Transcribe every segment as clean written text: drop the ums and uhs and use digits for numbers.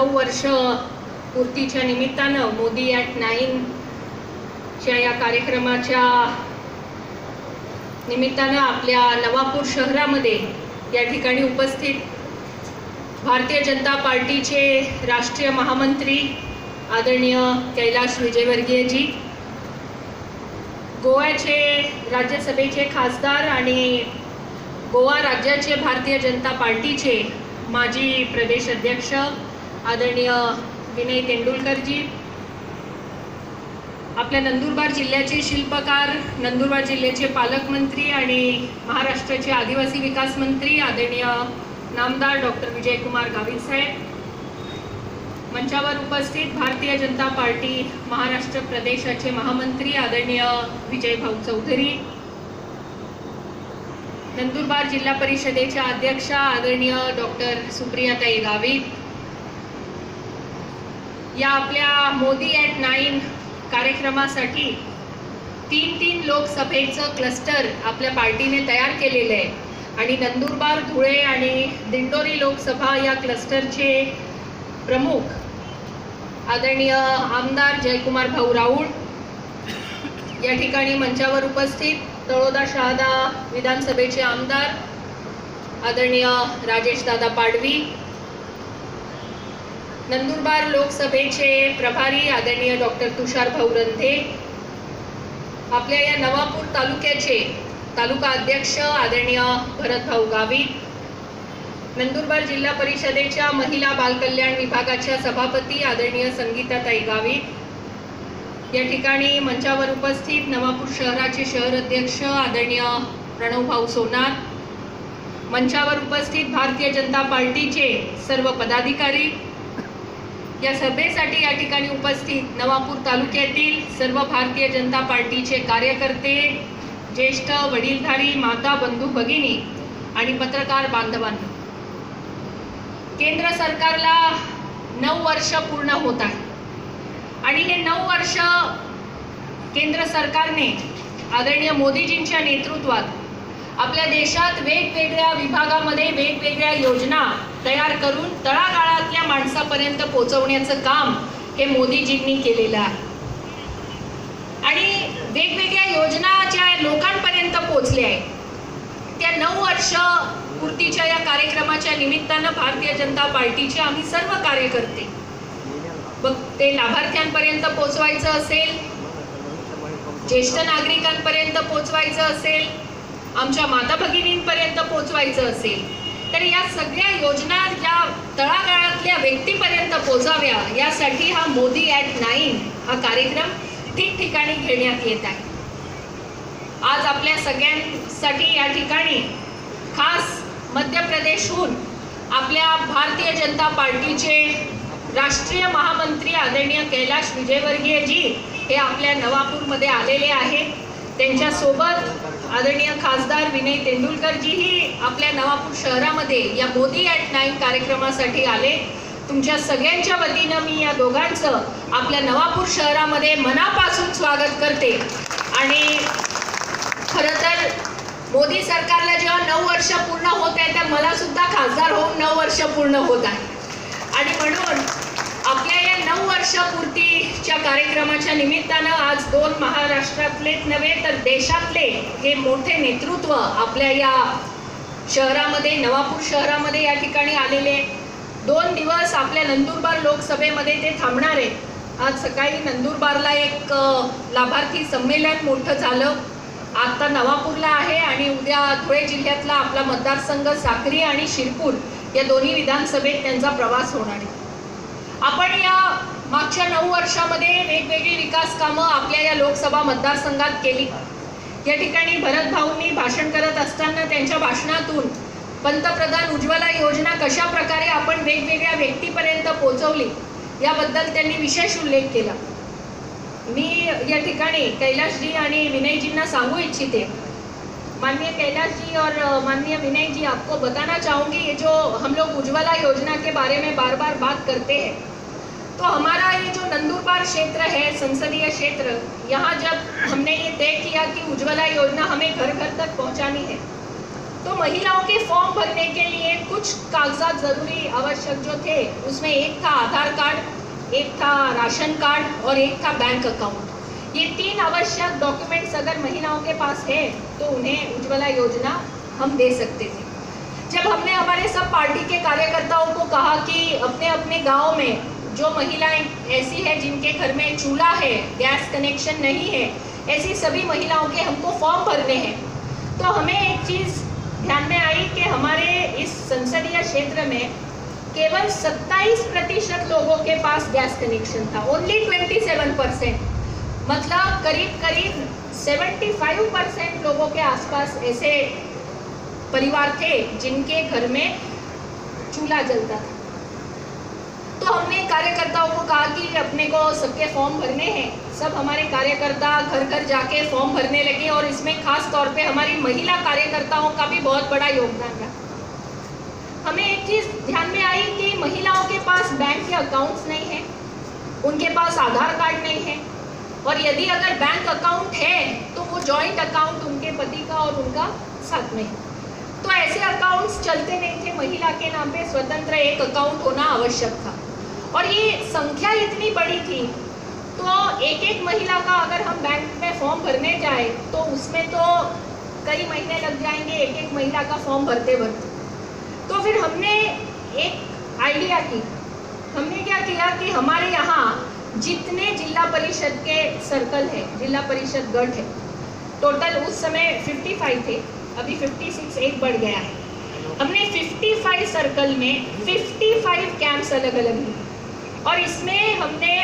9 वर्ष पूर्तीच्या निमित्तानं मोदी ॲट 9 च्या या कार्यक्रमाच्या निमित्तानं आपल्या नवापूर शहरामध्ये या ठिकाणी उपस्थित भारतीय जनता पार्टीचे राष्ट्रीय महामंत्री आदरणीय कैलाश विजयवर्गीयजी, गोव्याचे राज्यसभेचे खासदार आणि गोवा राज्याचे भारतीय जनता पार्टीचे माजी प्रदेश अध्यक्ष आदरणीय विनय तेंडुलकरजी, आपल्या नंदुरबार जिल्ह्याचे शिल्पकार, नंदुरबार जिल्ह्याचे पालकमंत्री आणि महाराष्ट्राचे आदिवासी विकास मंत्री आदरणीय नामदार डॉक्टर विजयकुमार गावित साहेब, मंचावर उपस्थित भारतीय जनता पार्टी महाराष्ट्र प्रदेशाचे महामंत्री आदरणीय विजयभाऊ चौधरी, नंदुरबार जिल्हा परिषदेच्या अध्यक्षा आदरणीय डॉक्टर सुप्रियाताई गावित, या आपल्या मोदी ॲट 9 कार्यक्रमासाठी 3 लोकसभेचं क्लस्टर आपल्या पार्टीने तयार केलेलं आहे आणि नंदुरबार, धुळे आणि दिंडोरी लोकसभा या क्लस्टरचे प्रमुख आदरणीय आमदार जयकुमार भाऊ राऊळ या ठिकाणी मंचावर उपस्थित, तळोदा शहादा विधानसभेचे आमदार आदरणीय राजेश दादा पाडवी, नंदुरबार लोकसभेचे प्रभारी आदरणीय डॉक्टर तुषार भाऊ रंधे, आपल्या या नवापूर तालुक्याचे तालुका अध्यक्ष आदरणीय भरत भाऊ गावित, नंदुरबार जिल्हा परिषदेच्या महिला बालकल्याण विभागाच्या सभापती आदरणीय संगीताताई गावित, या ठिकाणी मंचावर उपस्थित नवापूर शहराचे शहर अध्यक्ष आदरणीय प्रणव भाऊ सोनार, मंचावर उपस्थित भारतीय जनता पार्टीचे सर्व पदाधिकारी, या सभेसाठी या ठिकाणी उपस्थित नवापूर तालुक्यातील सर्व भारतीय जनता पार्टीचे कार्यकर्ते, ज्येष्ठ वडीलधारी माता, बंधू भगिनी आणि पत्रकार बांधवांनो, केंद्र सरकारला 9 वर्ष पूर्ण होत आहे आणि हे 9 वर्ष केंद्र सरकारने आदरणीय मोदीजींच्या नेतृत्वात आपल्या देशात वेगवेगळ्या विभागामध्ये वेगवेगळ्या योजना तयार करून तळागाळातल्या माणसापर्यंत पोहोचवण्याचं काम हे मोदीजींनी केलेलं आहे आणि वेगवेगळ्या योजना ज्या लोकांपर्यंत पोहोचल्या आहेत त्या 9 वर्ष पूर्तीच्या या कार्यक्रमाच्या निमित्तानं भारतीय जनता पार्टीचे आम्ही सर्व कार्यकर्ते बघ ते लाभार्थ्यांपर्यंत पोहोचवायचं असेल, ज्येष्ठ नागरिकांपर्यंत पोहोचवायचं असेल, आमच्या माता भगिनींपर्यंत पोहोचवायचं असेल, तर या सगळ्या योजना या तळागाळातल्या व्यक्तीपर्यंत पोहोचाव्या यासाठी हा मोदी ॲट 9 हा कार्यक्रम ठिकठिकाणी घेण्यात येत आहे। आज आपल्या सगळ्यांसाठी या ठिकाणी खास मध्य प्रदेशहून आपल्या भारतीय जनता पार्टीचे राष्ट्रीय महामंत्री आदरणीय कैलाश विजयवर्गीयजी हे आपल्या नवापूरमध्ये आलेले आहेत। त्यांच्यासोबत आदरणीय खासदार विनय तेंडुलकरजीही आपल्या नवापूर शहरामध्ये या मोदी ॲट 9 कार्यक्रमासाठी आले। तुमच्या सगळ्यांच्या वतीनं मी या दोघांचं आपल्या नवापूर शहरामध्ये मनापासून स्वागत करते आणि खरं तर मोदी सरकारला जेव्हा 9 वर्ष पूर्ण होत आहे तर मला सुद्धा खासदार होऊन 9 वर्ष पूर्ण होत आहे आणि म्हणून आपल्या या 9 वर्ष पूर्तीच्या कार्यक्रमाच्या निमित्तानं आज 2 महाराष्ट्रातलेच नव्हे तर देशातले हे मोठे नेतृत्व आपल्या या शहरामध्ये नवापूर शहरामध्ये या ठिकाणी आलेले। 2 दिवस आपल्या नंदुरबार लोकसभेमध्ये ते थांबणार आहे। आज सकाळी नंदुरबारला एक लाभार्थी संमेलन मोठं झालं, आता नवापूरला आहे आणि उद्या धुळे जिल्ह्यातला आपला मतदारसंघ साक्री आणि शिरपूर या दोन्ही विधानसभेत त्यांचा प्रवास होणार आहे। आपण या मागच्या 9 वर्षामध्ये वेगवेगळी विकास कामं आपल्या या लोकसभा मतदारसंघात केली। या ठिकाणी भरत भाऊंनी भाषण करत असताना त्यांच्या भाषणातून पंतप्रधान उज्ज्वला योजना कशा प्रकारे आपण वेगवेगळ्या व्यक्तीपर्यंत पोहोचवली याबद्दल त्यांनी विशेष उल्लेख केला। मी या ठिकाणी कैलाशजी आणि विनयजींना सांगू इच्छिते, माननीय कैलाश जी और माननीय विनय जी, आपको बताना चाहूँगी ये जो हम लोग उज्ज्वला योजना के बारे में बार बार बात करते हैं, तो हमारा ये जो नंदुरबार क्षेत्र है, संसदीय क्षेत्र, यहाँ जब हमने ये तय किया कि उज्ज्वला योजना हमें घर घर तक पहुँचानी है तो महिलाओं के फॉर्म भरने के लिए कुछ कागजात ज़रूरी आवश्यक जो थे, उसमें एक था आधार कार्ड, एक था राशन कार्ड और एक था बैंक अकाउंट। ये 3 आवश्यक डॉक्यूमेंट्स अगर महिलाओं के पास है तो उन्हें उज्ज्वला योजना हम दे सकते थे। जब हमने हमारे सब पार्टी के कार्यकर्ताओं को कहा कि अपने अपने गांव में जो महिलाएं ऐसी हैं जिनके घर में चूल्हा है, गैस कनेक्शन नहीं है, ऐसी सभी महिलाओं के हमको फॉर्म भरने हैं, तो हमें एक चीज़ ध्यान में आई कि हमारे इस संसदीय क्षेत्र में केवल 27% लोगों के पास गैस कनेक्शन था, ओनली 27%। मतलब करीब करीब 75% लोगों के आसपास ऐसे परिवार थे जिनके घर में चूल्हा जलता था। तो हमने कार्यकर्ताओं को कहा कि अपने को सबके फॉर्म भरने हैं। सब हमारे कार्यकर्ता घर घर जाके फॉर्म भरने लगे और इसमें खास तौर पे हमारी महिला कार्यकर्ताओं का भी बहुत बड़ा योगदान रहा। हमें एक चीज़ ध्यान में आई कि महिलाओं के पास बैंक के अकाउंट्स नहीं है, उनके पास आधार कार्ड नहीं है, और यदि अगर बैंक अकाउंट है तो वो जॉइंट अकाउंट उनके पति का और उनका साथ में है। तो ऐसे अकाउंट्स चलते नहीं थे, महिला के नाम पे स्वतंत्र एक अकाउंट होना आवश्यक था। और ये संख्या इतनी बड़ी थी तो एक महिला का अगर हम बैंक में फॉर्म भरने जाए तो उसमें तो कई महीने लग जाएंगे एक महिला का फॉर्म भरते भरते। तो फिर हमने एक आइडिया की। हमने क्या किया कि हमारे यहाँ जितने जिला परिषद के सर्कल है, जिला परिषद गढ़ है, टोटल उस समय 55 थे, अभी 56 एक बढ़ गया है। हमने 55 सर्कल में 55 कैंप्स अलग अलग लिए और इसमें हमने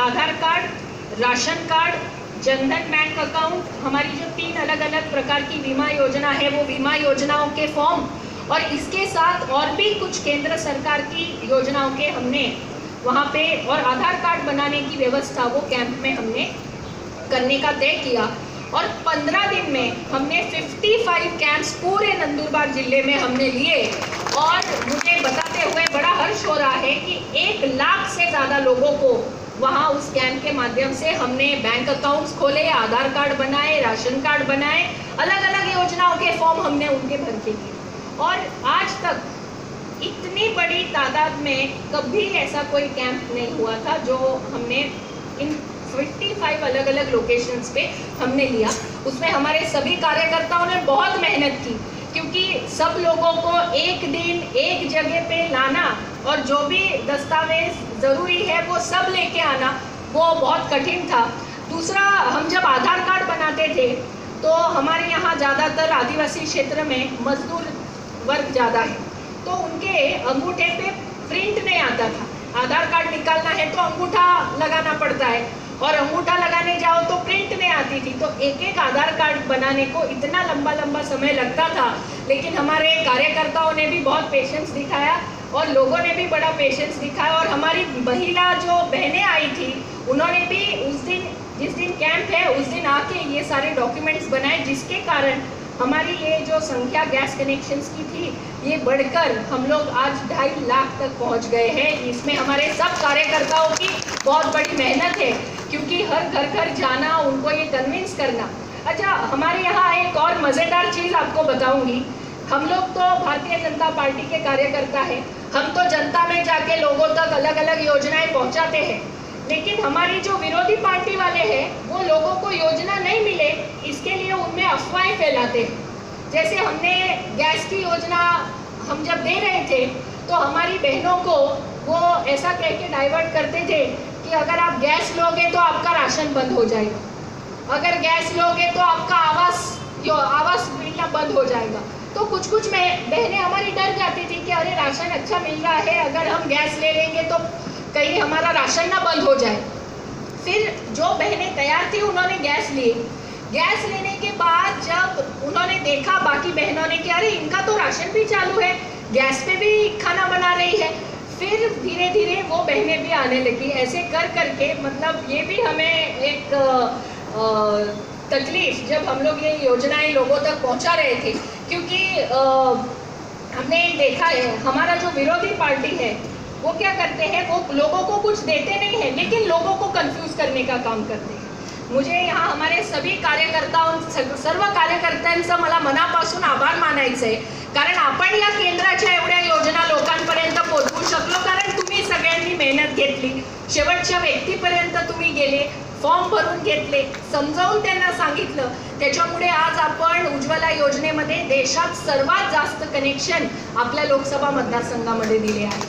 Aadhaar card, ration card, Jan Dhan bank account, हमारी जो 3 अलग अलग प्रकार की बीमा योजना है वो बीमा योजनाओं के फॉर्म और इसके साथ और भी कुछ केंद्र सरकार की योजनाओं के हमने वहाँ पे और आधार कार्ड बनाने की व्यवस्था वो कैंप में हमने करने का तय किया। और 15 दिन में हमने 55 कैंप्स पूरे नंदुरबार जिले में हमने लिए और मुझे बताते हुए बड़ा हर्ष हो रहा है कि 1 लाख से ज़्यादा लोगों को वहाँ उस कैंप के माध्यम से हमने बैंक अकाउंट्स खोले, आधार कार्ड बनाए, राशन कार्ड बनाए, अलग अलग योजनाओं के फॉर्म हमने उनके भर के दिए। और आज तक इतनी बड़ी तादाद में कभी ऐसा कोई कैंप नहीं हुआ था जो हमने इन 55 अलग अलग लोकेशंस पे हमने लिया। उसमें हमारे सभी कार्यकर्ताओं ने बहुत मेहनत की क्योंकि सब लोगों को एक दिन एक जगह पे लाना और जो भी दस्तावेज ज़रूरी है वो सब लेके आना वो बहुत कठिन था। दूसरा, हम जब आधार कार्ड बनाते थे तो हमारे यहाँ ज़्यादातर आदिवासी क्षेत्र में मजदूर वर्ग ज़्यादा है, तो उनके अंगूठे पे प्रिंट नहीं आता था। आधार कार्ड निकालना है तो अंगूठा लगाना पड़ता है और अंगूठा लगाने जाओ तो प्रिंट नहीं आती थी, तो एक आधार कार्ड बनाने को इतना लंबा समय लगता था। लेकिन हमारे कार्यकर्ताओं ने भी बहुत पेशेंस दिखाया और लोगों ने भी बड़ा पेशेंस दिखाया और हमारी महिला जो बहनें आई थी उन्होंने भी उस दिन, जिस दिन कैंप है उस दिन आके ये सारे डॉक्यूमेंट्स बनाए, जिसके कारण हमारी ये जो संख्या गैस कनेक्शंस की थी ये बढ़कर हम लोग आज 2.5 लाख तक पहुंच गए हैं। इसमें हमारे सब कार्यकर्ताओं की बहुत बड़ी मेहनत है क्योंकि हर घर जाना, उनको ये कन्विंस करना। अच्छा, हमारे यहाँ एक और मज़ेदार चीज़ आपको बताऊंगी। हम लोग तो भारतीय जनता पार्टी के कार्यकर्ता हैं, हम तो जनता में जाके लोगों तक अलग अलग योजनाएं पहुँचाते हैं, लेकिन हमारी जो विरोधी पार्टी वाले हैं वो लोगों को योजना नहीं मिले इसके लिए उनमें अफवाहें फैलाते हैं। जैसे हमने गैस की योजना हम जब दे रहे थे तो हमारी बहनों को वो ऐसा कह के डाइवर्ट करते थे कि अगर आप गैस लोगे तो आपका राशन बंद हो जाएगा, अगर गैस लोगे तो आपका आवास मिलना बंद हो जाएगा। तो कुछ बहनें हमारी डर जाती थी कि अरे राशन अच्छा मिल रहा है, अगर हम गैस ले लेंगे तो कहीं हमारा राशन ना बंद हो जाए। फिर जो बहनें तैयार थी उन्होंने गैस ली। गैस लेने के बाद जब उन्होंने देखा बाकी बहनों ने कि अरे इनका तो राशन भी चालू है, गैस पे भी खाना बना रही है, फिर धीरे धीरे वो बहनें भी आने लगी। ऐसे कर करके मतलब ये भी हमें एक तकलीफ जब हम लोग ये योजनाएं लोगों तक पहुंचा रहे थे, क्योंकि हमने देखा है हमारा जो विरोधी पार्टी है वो क्या करते हैं, वो लोगों को कुछ देते नहीं है लेकिन लोगों को कंफ्यूज करने का काम करते हैं। मुझे यहाँ हमारे सभी कार्यकर्ताओं सर्व कार्यकर्त्यांचं मला मनापासून आभार मानायचं आहे, कारण आपण या केंद्राच्या एवढ्या योजना लोकांपर्यंत पोहोचवू शकलो कारण तुम्ही सगळ्यांनी मेहनत घेतली, शेवटच्या व्यक्तीपर्यंत तुम्ही गेले, फॉर्म भरून घेतले, समजावून त्यांना सांगितलं. त्याच्यामुळे आज आपण उज्ज्वला योजनेमध्ये देशात सर्वात जास्त कनेक्शन आपल्या लोकसभा मतदारसंघामध्ये दिले आहे.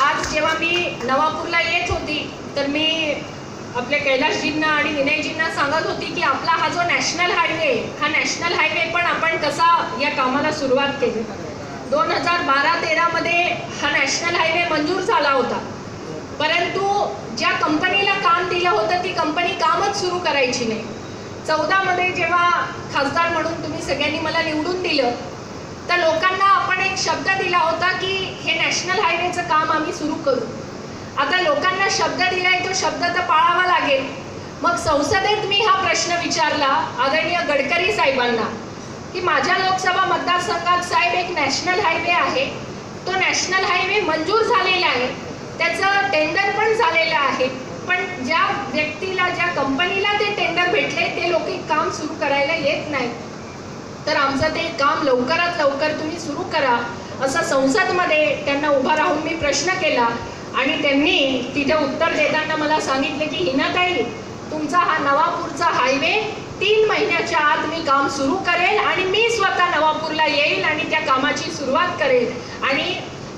आज जेव्हा मी नवापूरला येत होती तर मी आपल्या कैलासजींना आणि विनयजींना सांगत होती की आपला हा जो नॅशनल हायवे, हा नॅशनल हायवे पण आपण कसा या कामाला सुरुवात केली. 2012-13 मध्ये हा नॅशनल हायवे मंजूर झाला होता, परंतु ज्या कंपनीला काम दिलं होतं ती कंपनी कामच सुरू करायची नाही. 14 मध्ये जेव्हा खासदार म्हणून तुम्ही सगळ्यांनी मला निवडून दिलं तर लोकांना आपण एक शब्द दिला होता की हे नॅशनल हायवेचं काम आम्ही सुरू करू. आता लोकांना शब्द दिलाय तो शब्द तर पाळावा लागेल. मग संसदेत मी हा प्रश्न विचारला आदरणीय गडकरी साहेबांना की माझ्या लोकसभा मतदारसंघात साहेब एक नॅशनल हायवे आहे, तो नॅशनल हायवे मंजूर झालेला आहे, त्याचं टेंडर पण झालेलं आहे, पण ज्या व्यक्तीला ज्या कंपनीला ते टेंडर भेटले ते लोक काम सुरू करायला येत नाही, तर आमचं ते काम लवकरात लवकर तुम्ही सुरू करा असं संसदमध्ये त्यांना उभा राहून मी प्रश्न केला. आणि त्यांनी तिथे उत्तर देताना मला सांगितले की हिनाताई, तुमचा हा नवापूरचा हायवे 3 महिन्याच्या आत मी काम सुरू करेल आणि मी स्वतः नवापूरला येईल आणि त्या कामाची सुरुवात करेल. आणि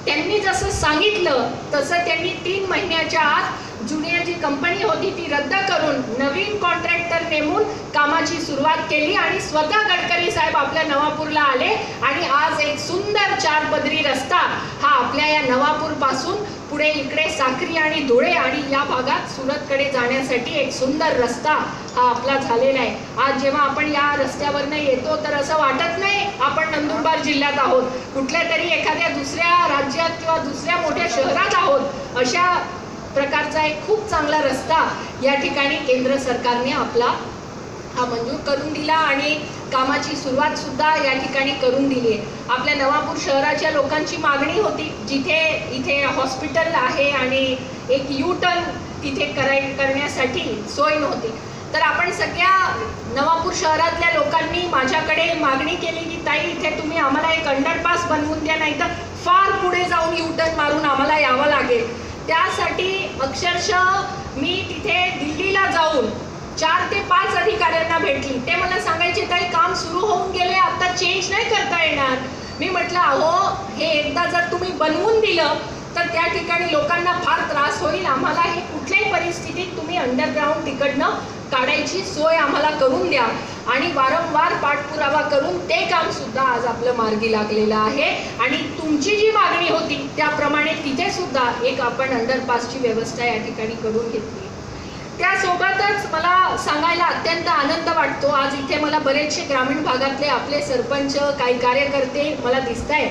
त्यांनी जसं सांगितलं तसं त्यांनी 3 महिन्याच्या आत जुनी जी कंपनी होती ती रद्द करून नवीन कॉन्ट्रॅक्टर नेमून कामाची सुरुवात केली आणि स्वतः गडकरी साहेब आपल्या नवापूरला आले आणि आज एक सुंदर 4 पदरी रस्ता हा आपल्या या नवापूर पासून पुढे इकडे साक्री आणि धुळे आणि या भागात सुरतकडे जाण्यासाठी एक सुंदर रस्ता हा आपला झालेला आहे. आज जेव्हा आपण या रस्त्यावरनं येतो तर असं वाटत नाही आपण नंदुरबार जिल्ह्यात आहोत, कुठल्या तरी एखाद्या दुसऱ्या राज्यात किंवा दुसऱ्या मोठ्या शहरात आहोत. अशा प्रकारचा एक खूप चांगला रस्ता या ठिकाणी केंद्र सरकारने आपला हा मंजूर करून दिला आणि कामाची सुरुवात सुद्धा या ठिकाणी करून दिली आहे. आपल्या नवापूर शहराच्या लोकांची मागणी होती जिथे इथे हॉस्पिटल आहे आणि एक U-टर्न तिथे करण्यासाठी सोय नव्हती, तर आपण सगळ्या नवापूर शहरातल्या लोकांनी माझ्याकडे मागणी केली की ताई इथे तुम्ही आम्हाला एक अंडरपास बनवून द्या, नाही तर फार पुढे जाऊन U-टर्न मारून आम्हाला यावं लागेल. त्यासाठी अक्षरशः मी तिथे दिल्लीला जाऊन 4 ते 5 अधिकाऱ्यांना भेटली. ते मला सांगायचे ताई काम सुरू होऊन गेले, आता चेंज नाही करता येणार. मी म्हटलं अहो हे एकदा जर तुम्ही बनवून दिलं तर त्या ठिकाणी लोकांना फार त्रास होईल, आम्हाला हे कुठल्याही परिस्थितीत तुम्ही अंडरग्राऊंड तिकडनं काढायची सोय आम्हाला करून द्या. आणि वारंवार पाठपुरावा करून ते काम सुद्धा आज आपलं मार्गी लागलेलं आहे आणि तुमची जी मागणी होती त्याप्रमाणे तिथे सुद्धा एक आपण अंडरपासची व्यवस्था या ठिकाणी करून घेतली. त्यासोबतच मला सांगायला अत्यंत आनंद वाटतो, आज इथे मला बरेचसे ग्रामीण भागातले आपले सरपंच काही कार्यकर्ते मला दिसत आहेत